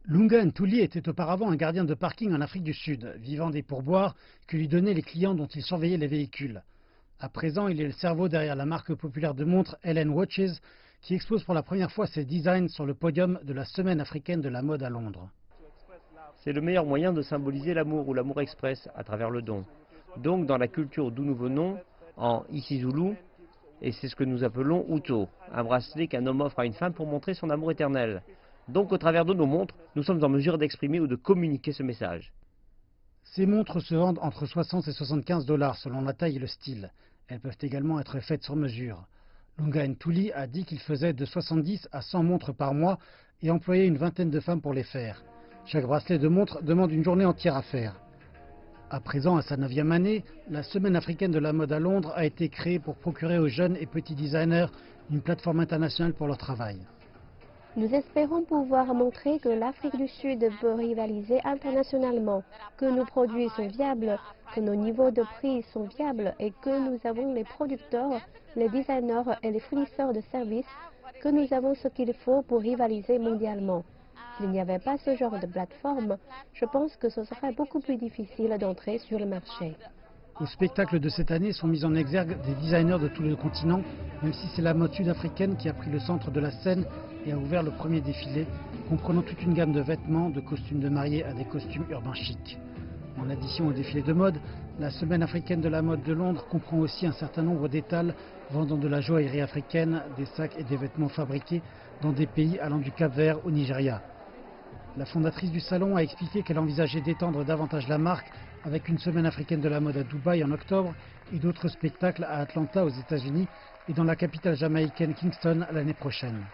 Lunga Ntuli était auparavant un gardien de parking en Afrique du Sud, vivant des pourboires que lui donnaient les clients dont il surveillait les véhicules. À présent, il est le cerveau derrière la marque populaire de montres Ellen Watches, qui expose pour la première fois ses designs sur le podium de la Semaine africaine de la mode à Londres. C'est le meilleur moyen de symboliser l'amour ou l'amour express à travers le don. Donc dans la culture d'où nous venons, en isiZulu, et c'est ce que nous appelons Uto, un bracelet qu'un homme offre à une femme pour montrer son amour éternel. Donc au travers de nos montres, nous sommes en mesure d'exprimer ou de communiquer ce message. Ces montres se vendent entre 60 et 75 dollars selon la taille et le style. Elles peuvent également être faites sur mesure. Lunga Ntuli a dit qu'il faisait de 70 à 100 montres par mois et employait une vingtaine de femmes pour les faire. Chaque bracelet de montre demande une journée entière à faire. À présent, à sa 9e année, la Semaine africaine de la mode à Londres a été créée pour procurer aux jeunes et petits designers une plateforme internationale pour leur travail. Nous espérons pouvoir montrer que l'Afrique du Sud peut rivaliser internationalement, que nos produits sont viables, que nos niveaux de prix sont viables et que nous avons les producteurs, les designers et les fournisseurs de services, que nous avons ce qu'il faut pour rivaliser mondialement. S'il n'y avait pas ce genre de plateforme, je pense que ce serait beaucoup plus difficile d'entrer sur le marché. Au spectacle de cette année sont mis en exergue des designers de tout le continent, même si c'est la mode sud-africaine qui a pris le centre de la scène et a ouvert le premier défilé, comprenant toute une gamme de vêtements, de costumes de mariée à des costumes urbains chics. En addition au défilé de mode, la Semaine africaine de la mode de Londres comprend aussi un certain nombre d'étals vendant de la joaillerie africaine, des sacs et des vêtements fabriqués dans des pays allant du Cap-Vert au Nigeria. La fondatrice du salon a expliqué qu'elle envisageait d'étendre davantage la marque avec une Semaine africaine de la mode à Dubaï en octobre et d'autres spectacles à Atlanta aux États-Unis et dans la capitale jamaïcaine Kingston l'année prochaine.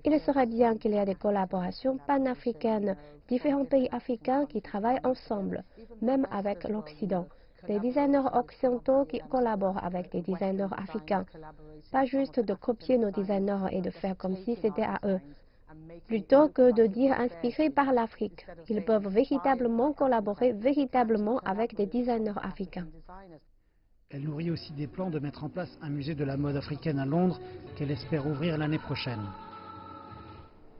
Il serait bien qu'il y ait des collaborations panafricaines, différents pays africains qui travaillent ensemble, même avec l'Occident. Des designers occidentaux qui collaborent avec des designers africains. Pas juste de copier nos designers et de faire comme si c'était à eux. Plutôt que de dire inspirés par l'Afrique, ils peuvent véritablement collaborer véritablement avec des designers africains. Elle nourrit aussi des plans de mettre en place un musée de la mode africaine à Londres qu'elle espère ouvrir l'année prochaine.